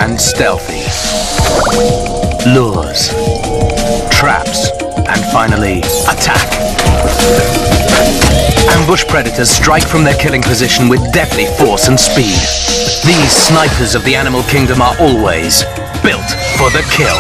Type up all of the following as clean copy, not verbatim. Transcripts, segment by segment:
and stealthy. Lures, traps, and finally, attack. Ambush predators strike from their killing position with deadly force and speed. These snipers of the animal kingdom are always built for the kill.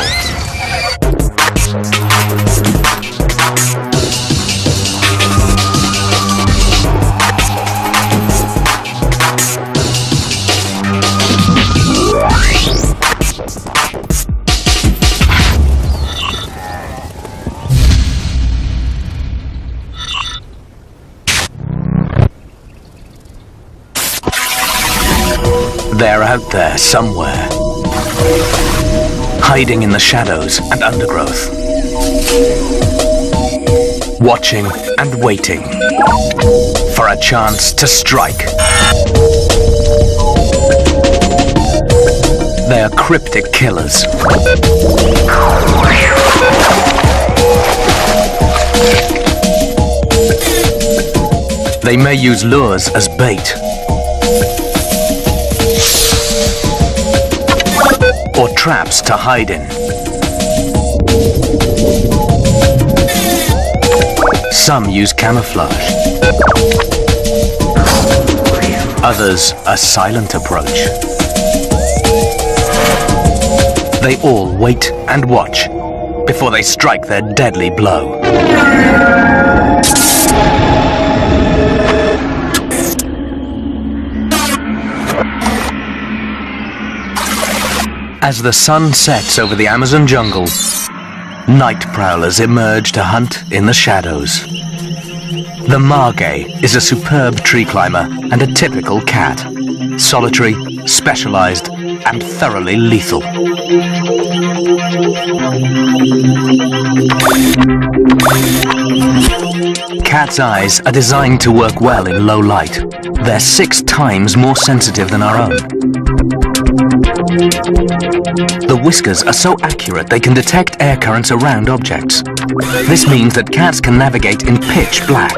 They're out there somewhere, hiding in the shadows and undergrowth, watching and waiting for a chance to strike. They are cryptic killers. They may use lures as bait, or traps to hide in. Some use camouflage. Others a silent approach. They all wait and watch before they strike their deadly blow. As the sun sets over the Amazon jungle, night prowlers emerge to hunt in the shadows. The margay is a superb tree climber and a typical cat. Solitary, specialized, and thoroughly lethal. Cats' eyes are designed to work well in low light. They're 6 times more sensitive than our own. The whiskers are so accurate they can detect air currents around objects. This means that cats can navigate in pitch black.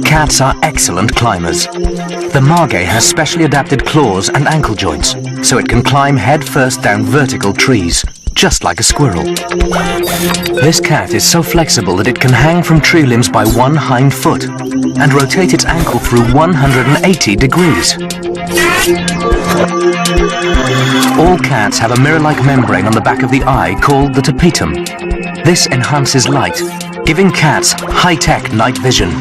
Cats are excellent climbers. The margay has specially adapted claws and ankle joints, so it can climb head first down vertical trees, just like a squirrel. This cat is so flexible that it can hang from tree limbs by one hind foot and rotate its ankle through 180 degrees. All cats have a mirror-like membrane on the back of the eye called the tapetum. This enhances light, giving cats high-tech night vision.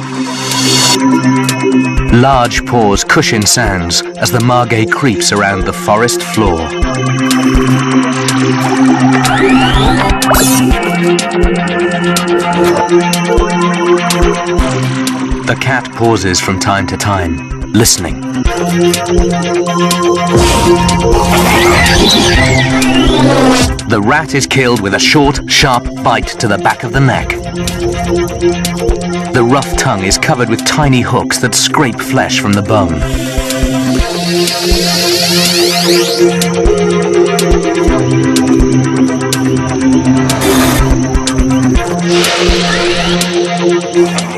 Large paws cushion sounds as the margay creeps around the forest floor. The cat pauses from time to time, listening. The rat is killed with a short, sharp bite to the back of the neck. The rough tongue is covered with tiny hooks that scrape flesh from the bone.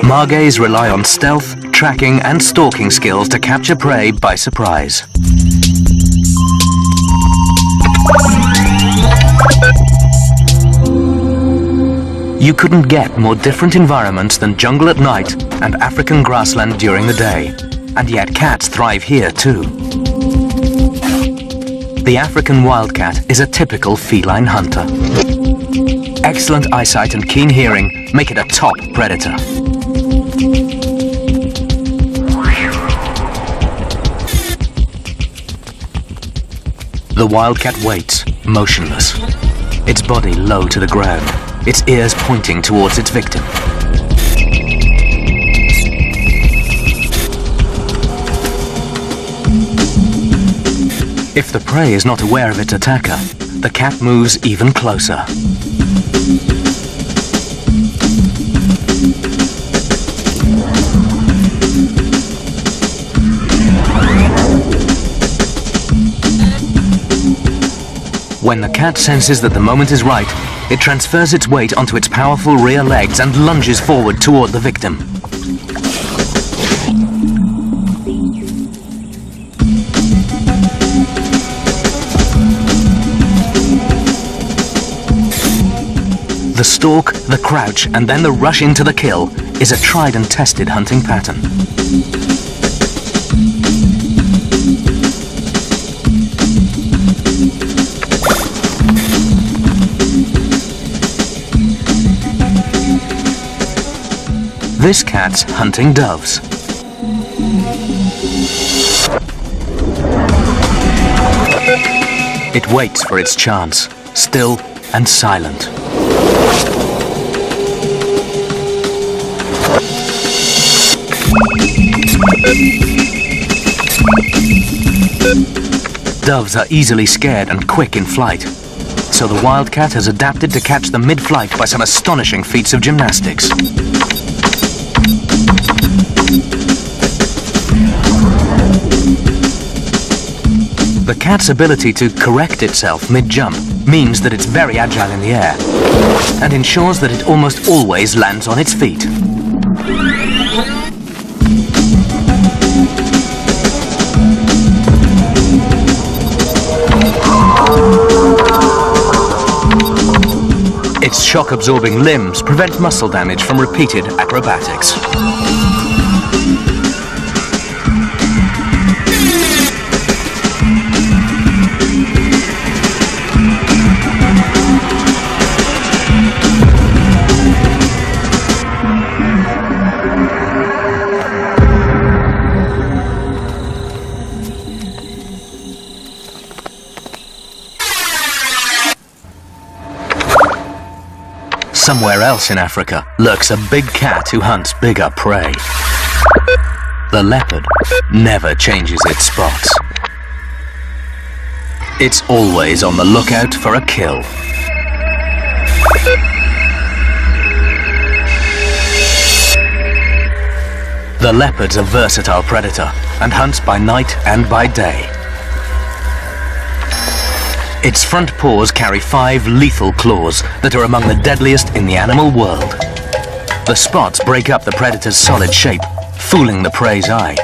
Margays rely on stealth, tracking, and stalking skills to capture prey by surprise. You couldn't get more different environments than jungle at night and African grassland during the day, and yet cats thrive here too. The African wildcat is a typical feline hunter. Excellent eyesight and keen hearing make it a top predator. The wildcat waits, motionless, its body low to the ground, its ears pointing towards its victim. If the prey is not aware of its attacker, the cat moves even closer. When the cat senses that the moment is right, it transfers its weight onto its powerful rear legs and lunges forward toward the victim. The stalk, the crouch, and then the rush into the kill is a tried and tested hunting pattern. This cat's hunting doves. It waits for its chance, still and silent. Doves are easily scared and quick in flight, so the wildcat has adapted to catch them mid-flight by some astonishing feats of gymnastics. The cat's ability to correct itself mid-jump means that it's very agile in the air and ensures that it almost always lands on its feet. Its shock-absorbing limbs prevent muscle damage from repeated acrobatics. Somewhere else in Africa lurks a big cat who hunts bigger prey. The leopard never changes its spots. It's always on the lookout for a kill. The leopard's a versatile predator and hunts by night and by day. Its front paws carry 5 lethal claws that are among the deadliest in the animal world. The spots break up the predator's solid shape, fooling the prey's eye.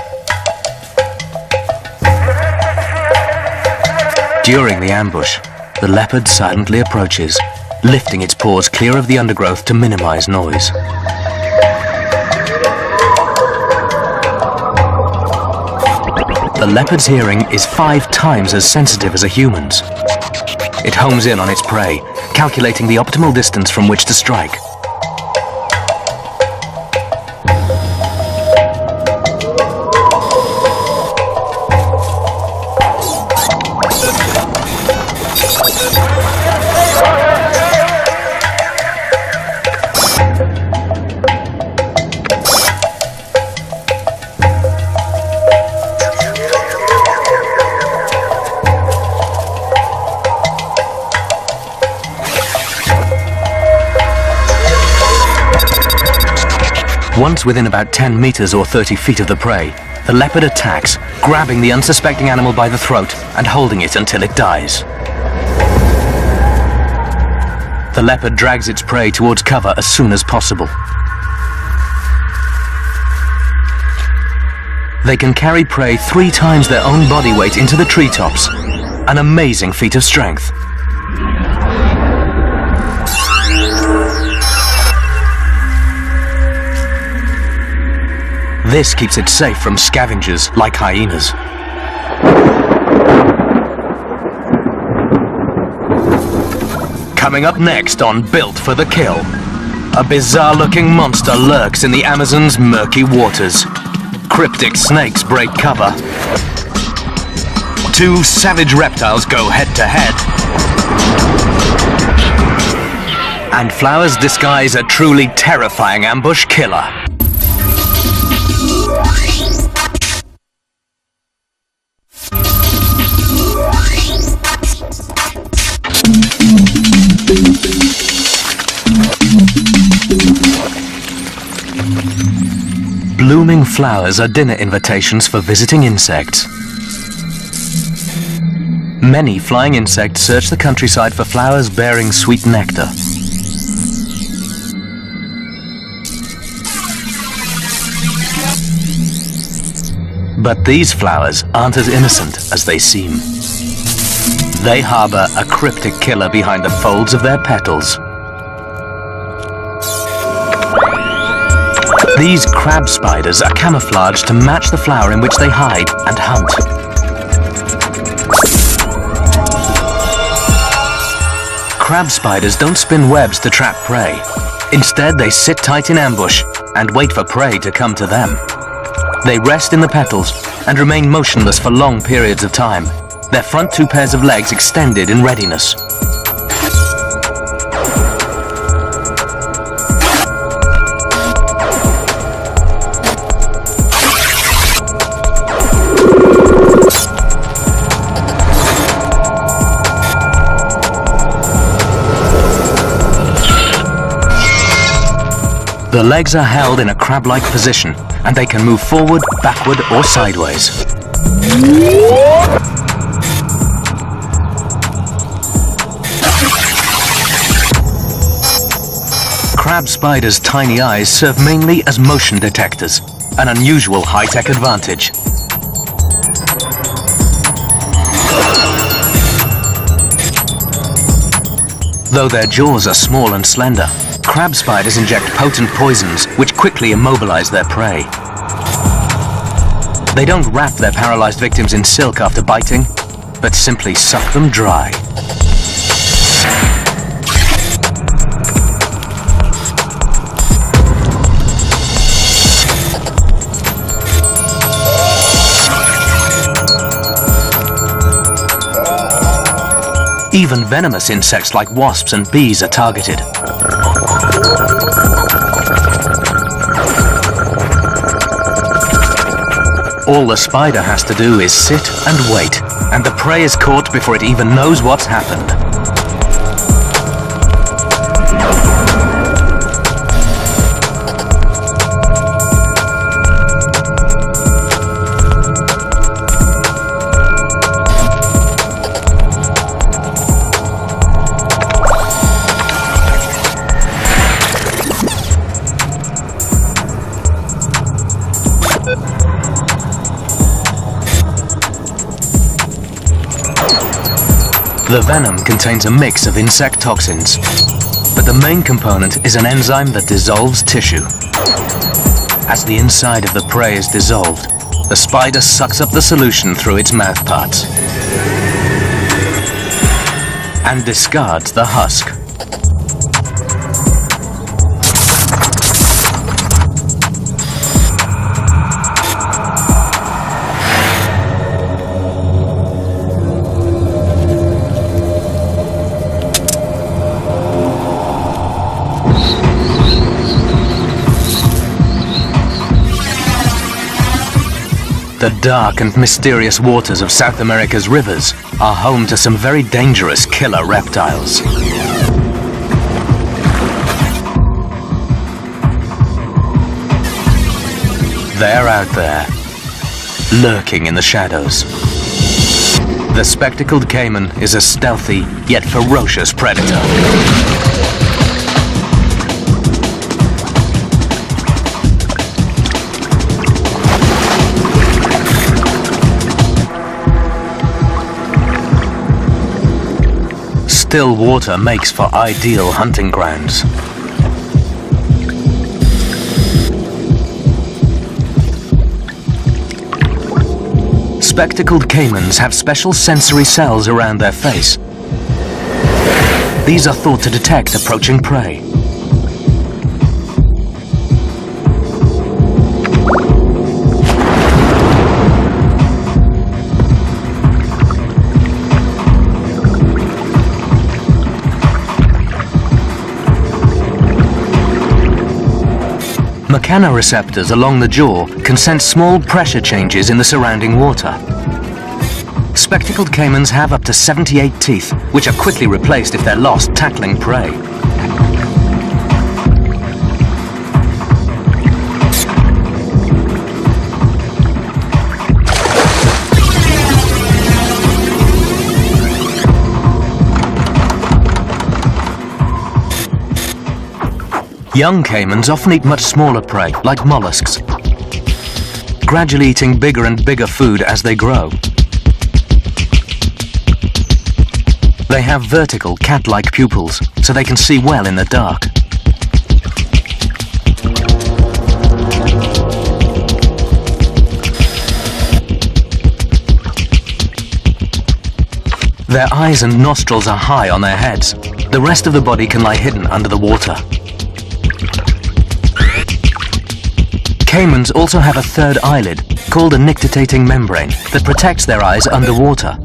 During the ambush, the leopard silently approaches, lifting its paws clear of the undergrowth to minimize noise. The leopard's hearing is 5 times as sensitive as a human's. It homes in on its prey, calculating the optimal distance from which to strike. Once within about 10 meters or 30 feet of the prey, the leopard attacks, grabbing the unsuspecting animal by the throat and holding it until it dies. The leopard drags its prey towards cover as soon as possible. They can carry prey 3 times their own body weight into the treetops, an amazing feat of strength. This keeps it safe from scavengers like hyenas. Coming up next on Built for the Kill, a bizarre-looking monster lurks in the Amazon's murky waters. Cryptic snakes break cover. 2 savage reptiles go head-to-head. And flowers disguise a truly terrifying ambush killer. Blooming flowers are dinner invitations for visiting insects. Many flying insects search the countryside for flowers bearing sweet nectar. But these flowers aren't as innocent as they seem. They harbor a cryptic killer behind the folds of their petals. These crab spiders are camouflaged to match the flower in which they hide and hunt. Crab spiders don't spin webs to trap prey. Instead, they sit tight in ambush and wait for prey to come to them. They rest in the petals and remain motionless for long periods of time, their front two pairs of legs extended in readiness. The legs are held in a crab-like position, and they can move forward, backward, or sideways. Crab spiders' tiny eyes serve mainly as motion detectors, an unusual high-tech advantage. Though their jaws are small and slender, crab spiders inject potent poisons which quickly immobilize their prey. They don't wrap their paralyzed victims in silk after biting, but simply suck them dry. Even venomous insects like wasps and bees are targeted. All the spider has to do is sit and wait, and the prey is caught before it even knows what's happened. The venom contains a mix of insect toxins, but the main component is an enzyme that dissolves tissue. As the inside of the prey is dissolved, the spider sucks up the solution through its mouthparts and discards the husk. The dark and mysterious waters of South America's rivers are home to some very dangerous killer reptiles. They're out there, lurking in the shadows. The spectacled caiman is a stealthy yet ferocious predator. Still water makes for ideal hunting grounds. Spectacled caimans have special sensory cells around their face. These are thought to detect approaching prey. Mechanoreceptors along the jaw can sense small pressure changes in the surrounding water. Spectacled caimans have up to 78 teeth, which are quickly replaced if they're lost tackling prey. Young caimans often eat much smaller prey, like mollusks, gradually eating bigger and bigger food as they grow. They have vertical, cat-like pupils, so they can see well in the dark. Their eyes and nostrils are high on their heads. The rest of the body can lie hidden under the water. Caimans also have a third eyelid, called a nictitating membrane, that protects their eyes underwater.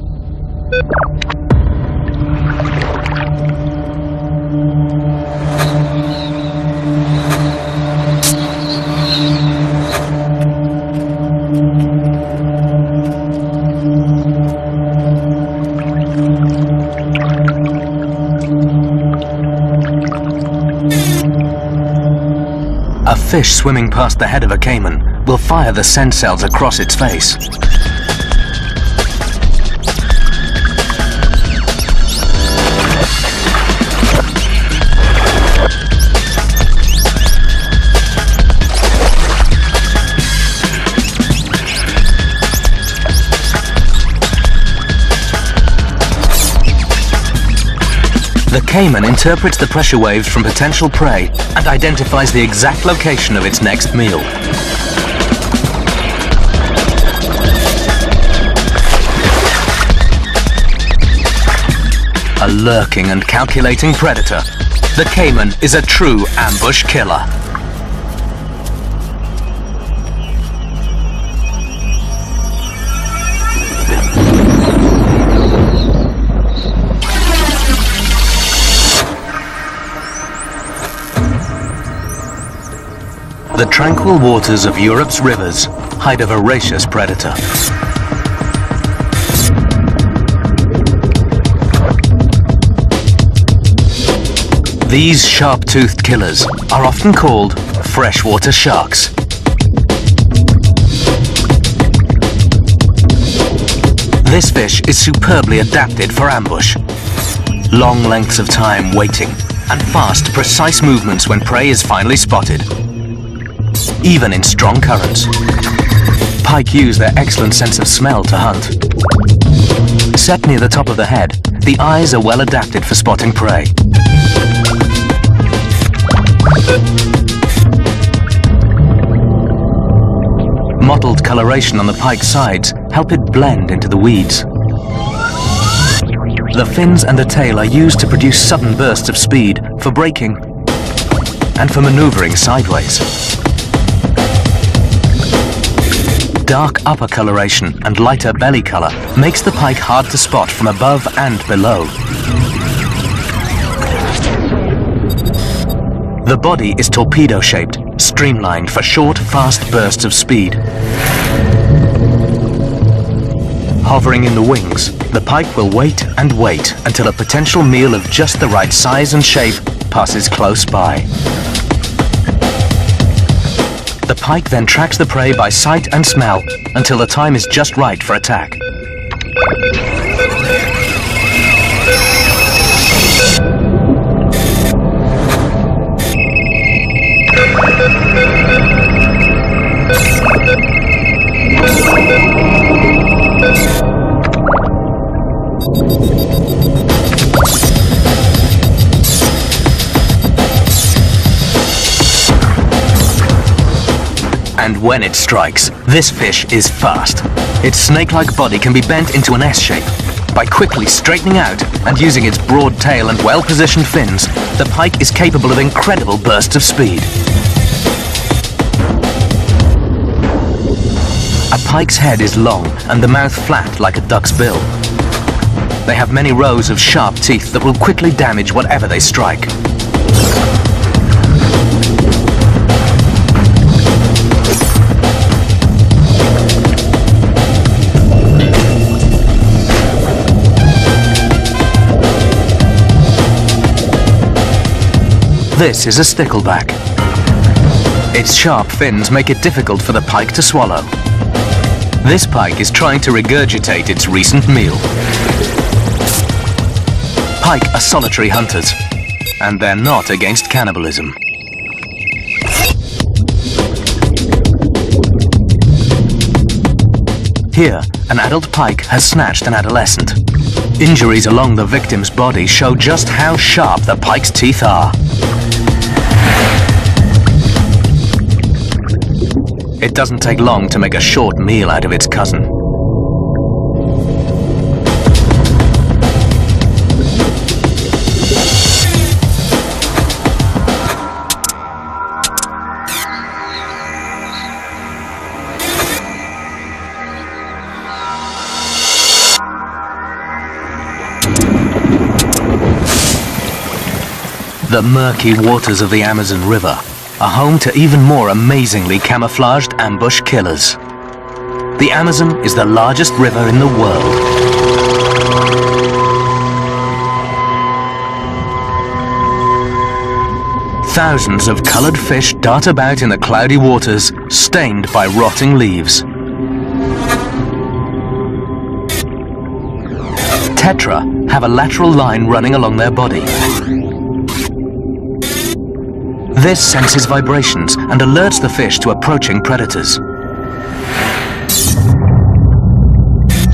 A fish swimming past the head of a caiman will fire the scent cells across its face. The caiman interprets the pressure waves from potential prey and identifies the exact location of its next meal. A lurking and calculating predator, the caiman is a true ambush killer. The tranquil waters of Europe's rivers hide a voracious predator. These sharp-toothed killers are often called freshwater sharks. This fish is superbly adapted for ambush. Long lengths of time waiting and fast, precise movements when prey is finally spotted. Even in strong currents. Pike use their excellent sense of smell to hunt. Set near the top of the head, the eyes are well adapted for spotting prey. Mottled coloration on the pike's sides help it blend into the weeds. The fins and the tail are used to produce sudden bursts of speed for braking and for maneuvering sideways. Dark upper coloration and lighter belly color makes the pike hard to spot from above and below. The body is torpedo-shaped, streamlined for short, fast bursts of speed. Hovering in the wings, the pike will wait and wait until a potential meal of just the right size and shape passes close by. The pike then tracks the prey by sight and smell until the time is just right for attack. And when it strikes, this fish is fast. Its snake-like body can be bent into an S shape. By quickly straightening out and using its broad tail and well-positioned fins, the pike is capable of incredible bursts of speed. A pike's head is long and the mouth flat like a duck's bill. They have many rows of sharp teeth that will quickly damage whatever they strike. This is a stickleback. Its sharp fins make it difficult for the pike to swallow. This pike is trying to regurgitate its recent meal. Pike are solitary hunters, and they're not against cannibalism. Here, an adult pike has snatched an adolescent. Injuries along the victim's body show just how sharp the pike's teeth are. It doesn't take long to make a short meal out of its cousin. The murky waters of the Amazon River are home to even more amazingly camouflaged ambush killers. The Amazon is the largest river in the world. Thousands of colored fish dart about in the cloudy waters, stained by rotting leaves. Tetra have a lateral line running along their body. This senses vibrations and alerts the fish to approaching predators.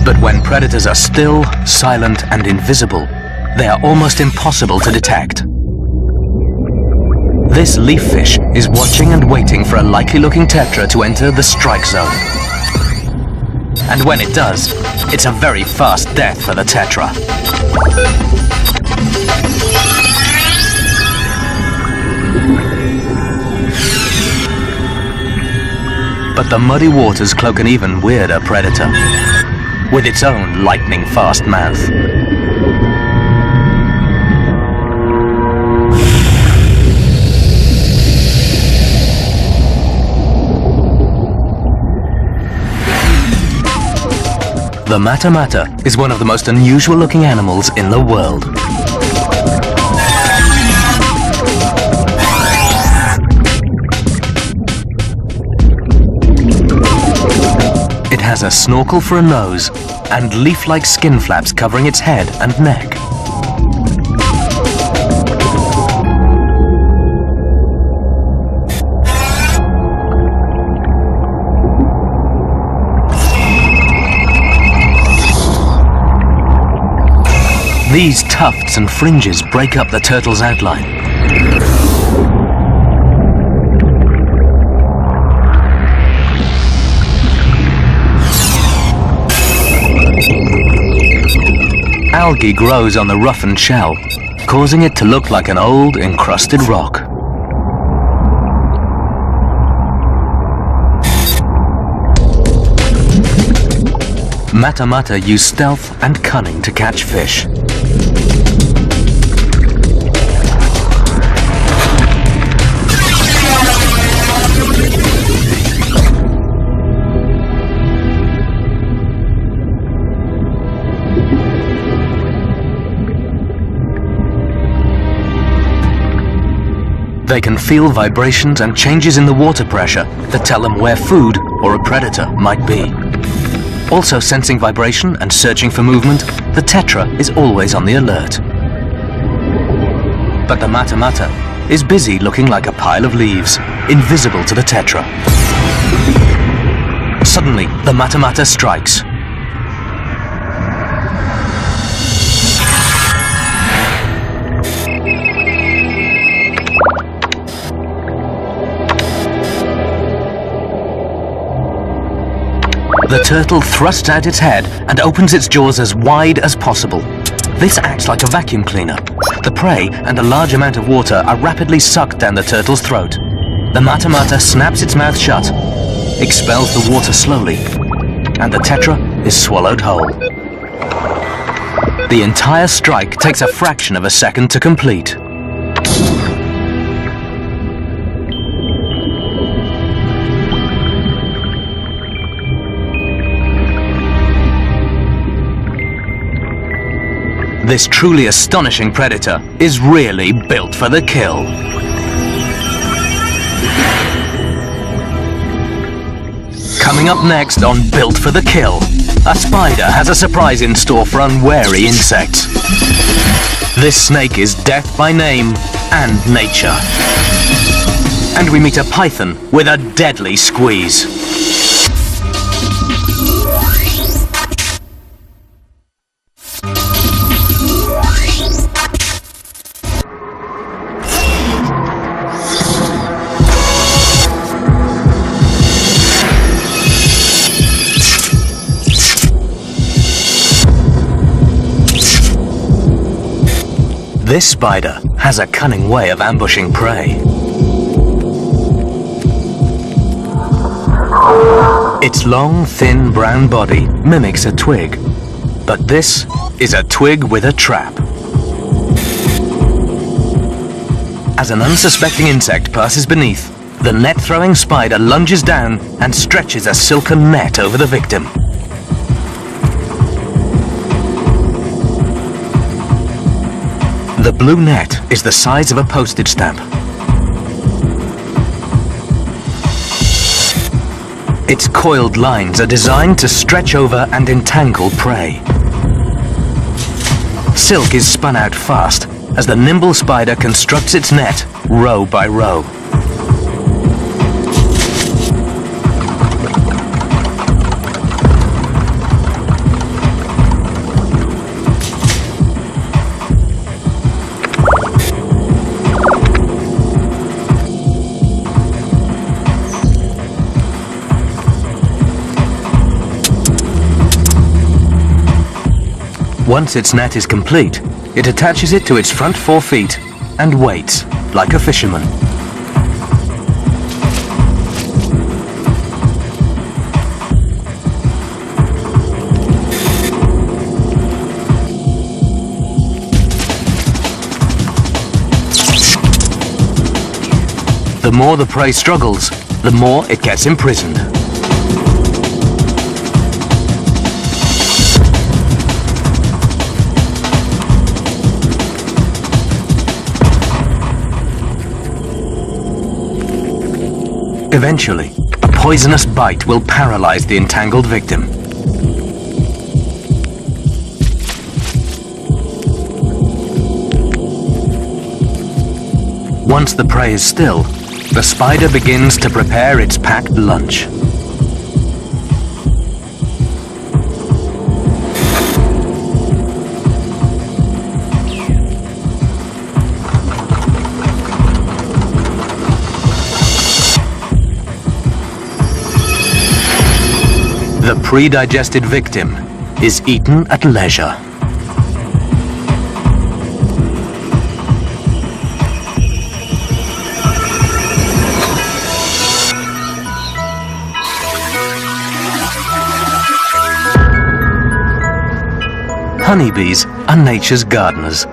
But when predators are still, silent, and invisible, they are almost impossible to detect. This leaf fish is watching and waiting for a likely-looking tetra to enter the strike zone. And when it does, it's a very fast death for the tetra. But the muddy waters cloak an even weirder predator, with its own lightning-fast mouth. The mata-mata is one of the most unusual-looking animals in the world. It has a snorkel for a nose and leaf-like skin flaps covering its head and neck. These tufts and fringes break up the turtle's outline. Algae grows on the roughened shell, causing it to look like an old, encrusted rock. Mata-mata use stealth and cunning to catch fish. They can feel vibrations and changes in the water pressure that tell them where food or a predator might be. Also sensing vibration and searching for movement, the tetra is always on the alert. But the mata-mata is busy looking like a pile of leaves, invisible to the tetra. Suddenly, the mata-mata strikes. The turtle thrusts out its head and opens its jaws as wide as possible. This acts like a vacuum cleaner. The prey and a large amount of water are rapidly sucked down the turtle's throat. The mata-mata snaps its mouth shut, expels the water slowly, and the tetra is swallowed whole. The entire strike takes a fraction of a second to complete. This truly astonishing predator is really built for the kill. Coming up next on Built for the Kill, a spider has a surprise in store for unwary insects. This snake is death by name and nature. And we meet a python with a deadly squeeze. This spider has a cunning way of ambushing prey. Its long, thin brown body mimics a twig, but this is a twig with a trap. As an unsuspecting insect passes beneath, the net-throwing spider lunges down and stretches a silken net over the victim. The blue net is the size of a postage stamp. Its coiled lines are designed to stretch over and entangle prey. Silk is spun out fast as the nimble spider constructs its net row by row. Once its net is complete, it attaches it to its front 4 feet and waits like a fisherman. The more the prey struggles, the more it gets imprisoned. Eventually, a poisonous bite will paralyze the entangled victim. Once the prey is still, the spider begins to prepare its packed lunch. The pre-digested victim is eaten at leisure. Honeybees are nature's gardeners.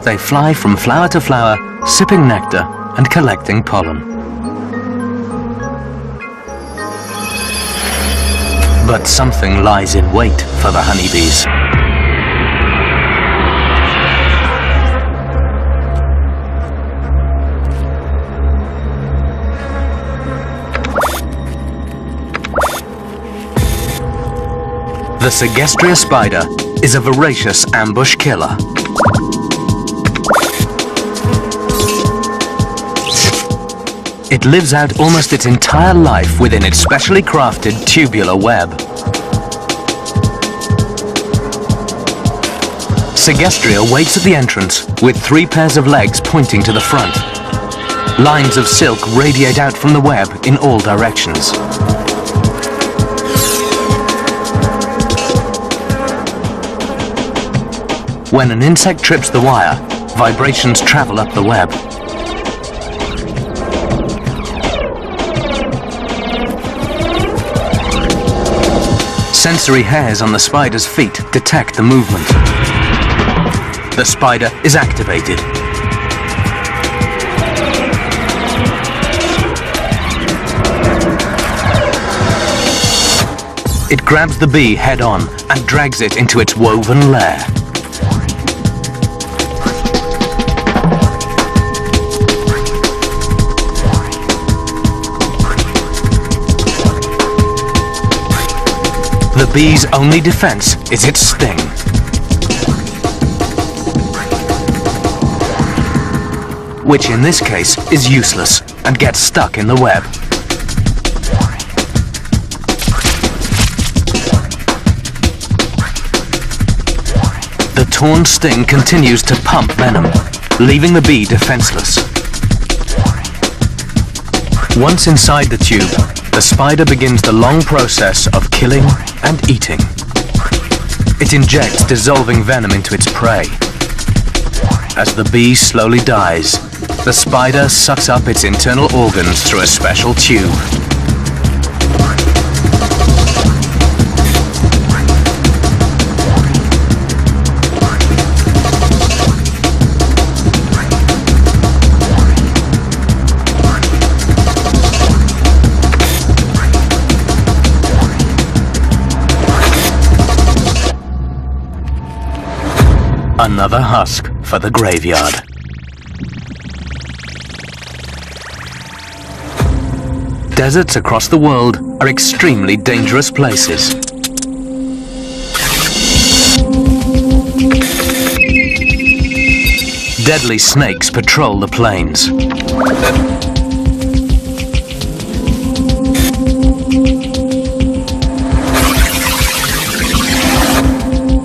They fly from flower to flower, sipping nectar and collecting pollen. But something lies in wait for the honeybees. The Segestria spider is a voracious ambush killer. It lives out almost its entire life within its specially crafted tubular web. Segestria waits at the entrance with 3 pairs of legs pointing to the front. Lines of silk radiate out from the web in all directions. When an insect trips the wire, vibrations travel up the web. Sensory hairs on the spider's feet detect the movement. The spider is activated. It grabs the bee head-on and drags it into its woven lair. The bee's only defense is its sting. Which in this case is useless and gets stuck in the web. The torn sting continues to pump venom, leaving the bee defenseless. Once inside the tube, the spider begins the long process of killing and eating. It injects dissolving venom into its prey. As the bee slowly dies, the spider sucks up its internal organs through a special tube. Another husk for the graveyard. Deserts across the world are extremely dangerous places. Deadly snakes patrol the plains.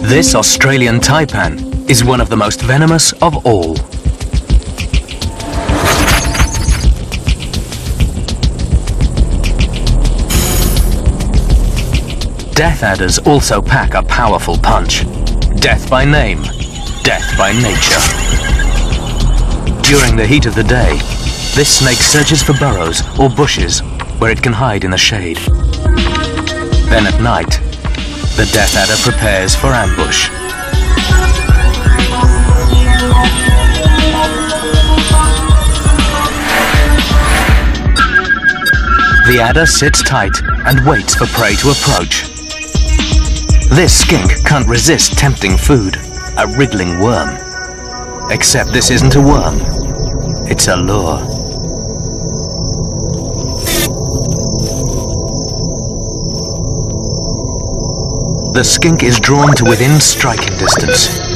This Australian taipan is one of the most venomous of all. Death adders also pack a powerful punch. Death by name, death by nature. During the heat of the day, this snake searches for burrows or bushes where it can hide in the shade. Then at night, the death adder prepares for ambush. The adder sits tight and waits for prey to approach. This skink can't resist tempting food, a wriggling worm. Except this isn't a worm, it's a lure. The skink is drawn to within striking distance.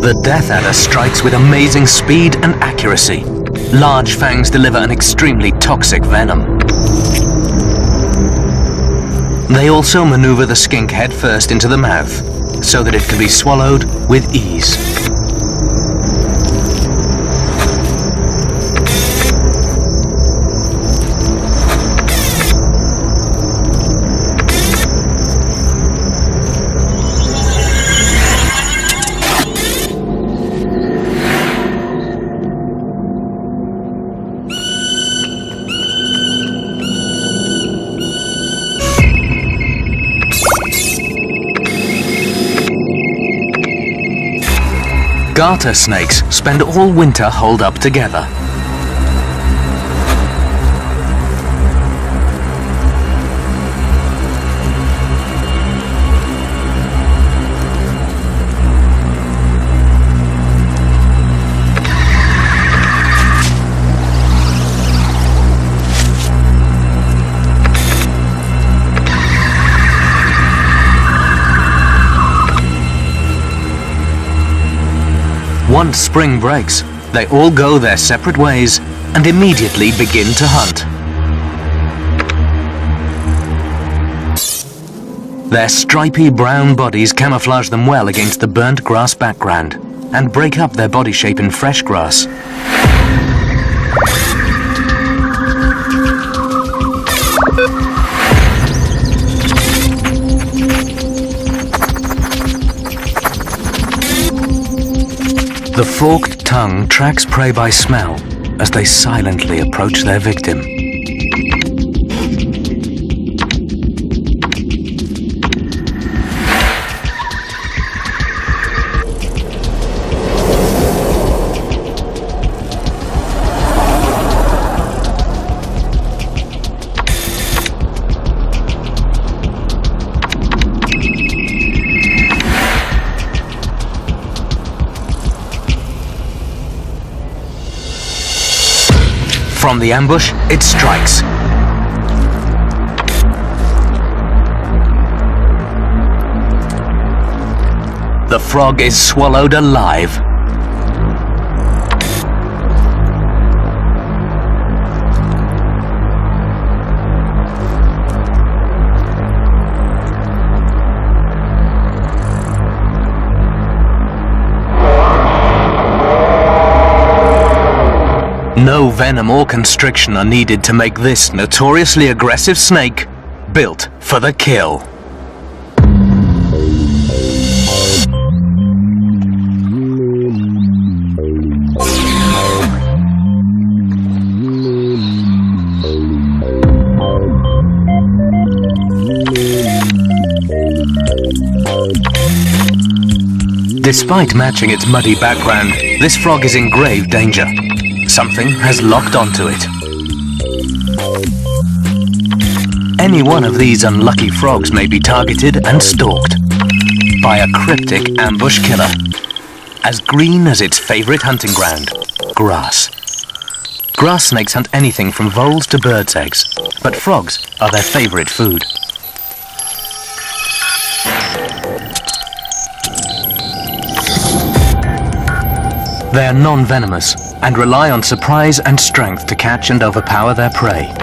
The death adder strikes with amazing speed and accuracy. Large fangs deliver an extremely toxic venom. They also maneuver the skink headfirst into the mouth, so that it can be swallowed with ease. Garter snakes spend all winter holed up together. Once spring breaks, they all go their separate ways and immediately begin to hunt. Their stripy brown bodies camouflage them well against the burnt grass background and break up their body shape in fresh grass. The forked tongue tracks prey by smell as they silently approach their victim. From the ambush, it strikes. The frog is swallowed alive. No venom or constriction are needed to make this notoriously aggressive snake built for the kill. Despite matching its muddy background, this frog is in grave danger. Something has locked onto it. Any one of these unlucky frogs may be targeted and stalked by a cryptic ambush killer, as green as its favorite hunting ground, grass. Grass snakes hunt anything from voles to birds' eggs, but frogs are their favorite food. They are non-venomous and rely on surprise and strength to catch and overpower their prey.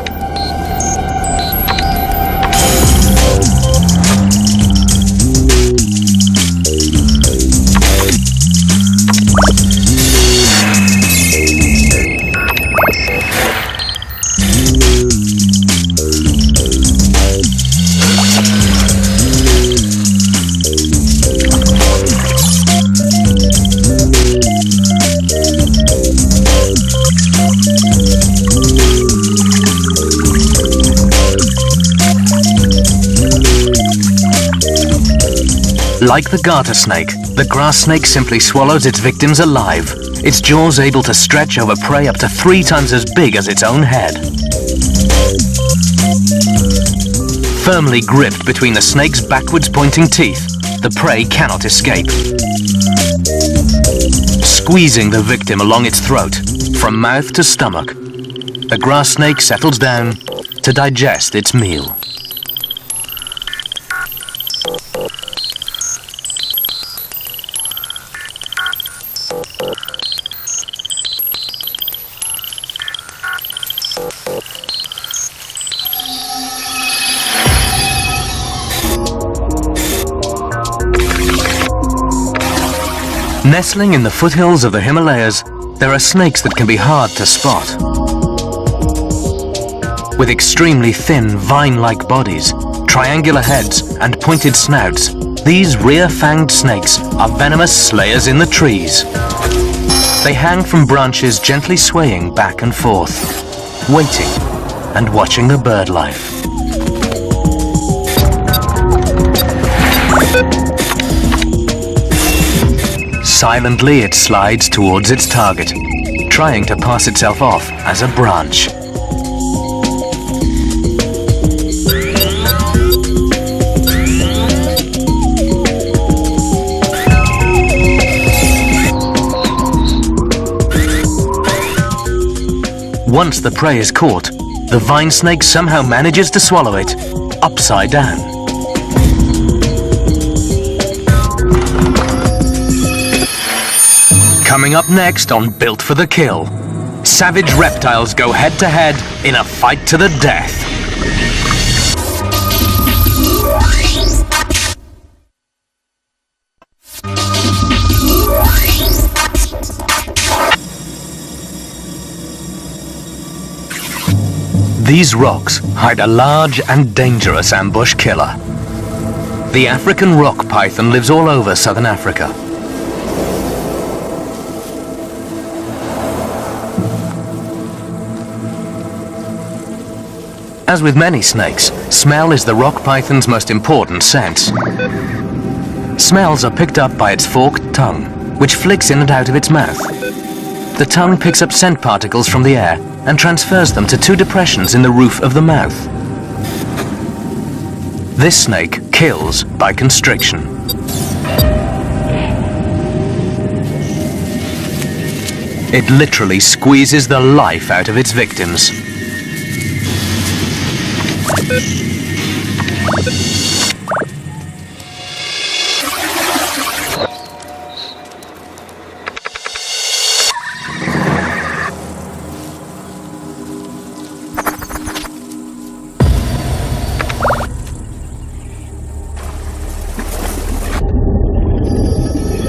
Like the garter snake, the grass snake simply swallows its victims alive, its jaws able to stretch over prey up to 3 times as big as its own head. Firmly gripped between the snake's backwards pointing teeth, the prey cannot escape. Squeezing the victim along its throat, from mouth to stomach, the grass snake settles down to digest its meal. Nestling in the foothills of the Himalayas, there are snakes that can be hard to spot. With extremely thin, vine-like bodies, triangular heads, and pointed snouts, these rear-fanged snakes are venomous slayers in the trees. They hang from branches, gently swaying back and forth, waiting and watching the bird life. Silently, it slides towards its target, trying to pass itself off as a branch. Once the prey is caught, the vine snake somehow manages to swallow it upside down. Coming up next on Built for the Kill, savage reptiles go head-to-head in a fight to the death. These rocks hide a large and dangerous ambush killer. The African rock python lives all over southern Africa. As with many snakes, smell is the rock python's most important sense. Smells are picked up by its forked tongue, which flicks in and out of its mouth. The tongue picks up scent particles from the air and transfers them to 2 depressions in the roof of the mouth. This snake kills by constriction. It literally squeezes the life out of its victims.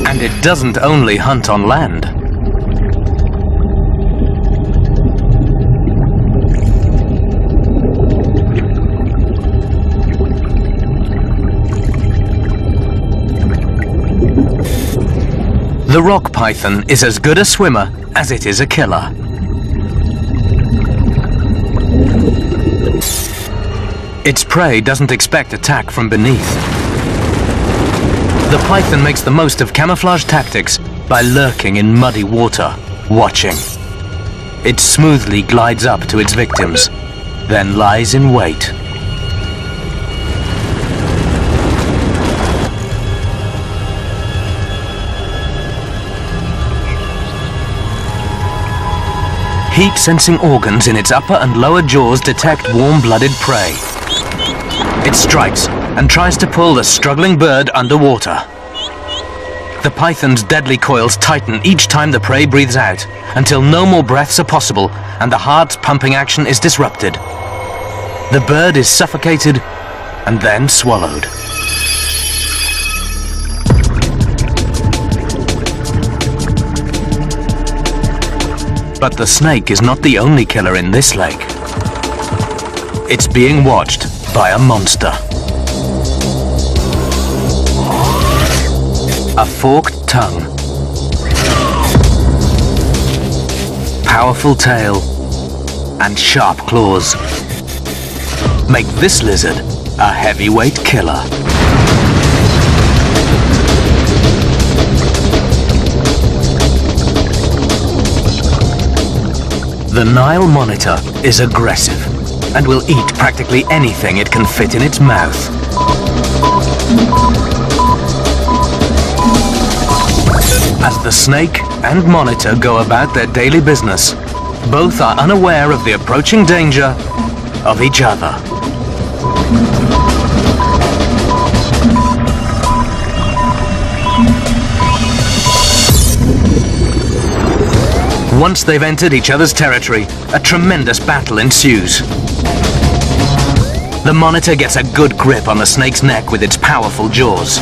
And it doesn't only hunt on land. The rock python is as good a swimmer as it is a killer. Its prey doesn't expect attack from beneath. The python makes the most of camouflage tactics by lurking in muddy water, watching. It smoothly glides up to its victims, then lies in wait. Heat-sensing organs in its upper and lower jaws detect warm-blooded prey. It strikes and tries to pull the struggling bird underwater. The python's deadly coils tighten each time the prey breathes out, until no more breaths are possible and the heart's pumping action is disrupted. The bird is suffocated and then swallowed. But the snake is not the only killer in this lake. It's being watched by a monster. A forked tongue, powerful tail, and sharp claws make this lizard a heavyweight killer. The Nile monitor is aggressive and will eat practically anything it can fit in its mouth. As the snake and monitor go about their daily business, both are unaware of the approaching danger of each other. Once they've entered each other's territory, a tremendous battle ensues. The monitor gets a good grip on the snake's neck with its powerful jaws.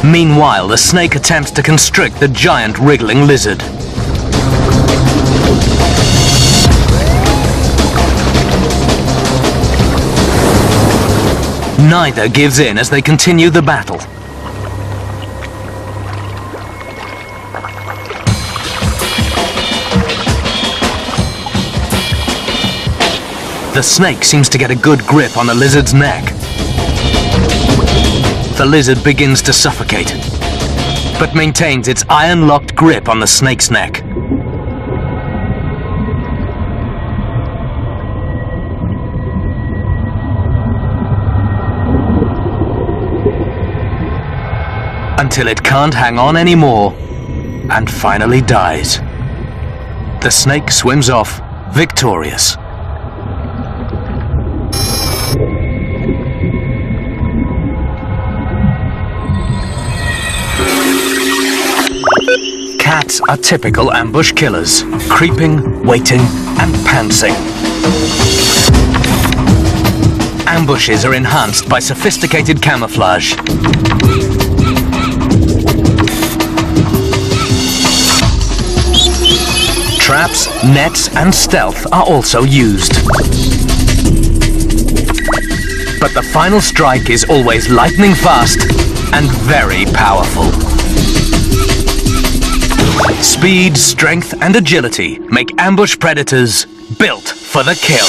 Meanwhile, the snake attempts to constrict the giant wriggling lizard. Neither gives in as they continue the battle. The snake seems to get a good grip on the lizard's neck. The lizard begins to suffocate, but maintains its iron-locked grip on the snake's neck. Until it can't hang on anymore and finally dies. The snake swims off victorious. Cats are typical ambush killers, creeping, waiting, and pouncing. Ambushes are enhanced by sophisticated camouflage. Traps, nets, and stealth are also used. But the final strike is always lightning fast and very powerful. Speed, strength, and agility make ambush predators built for the kill.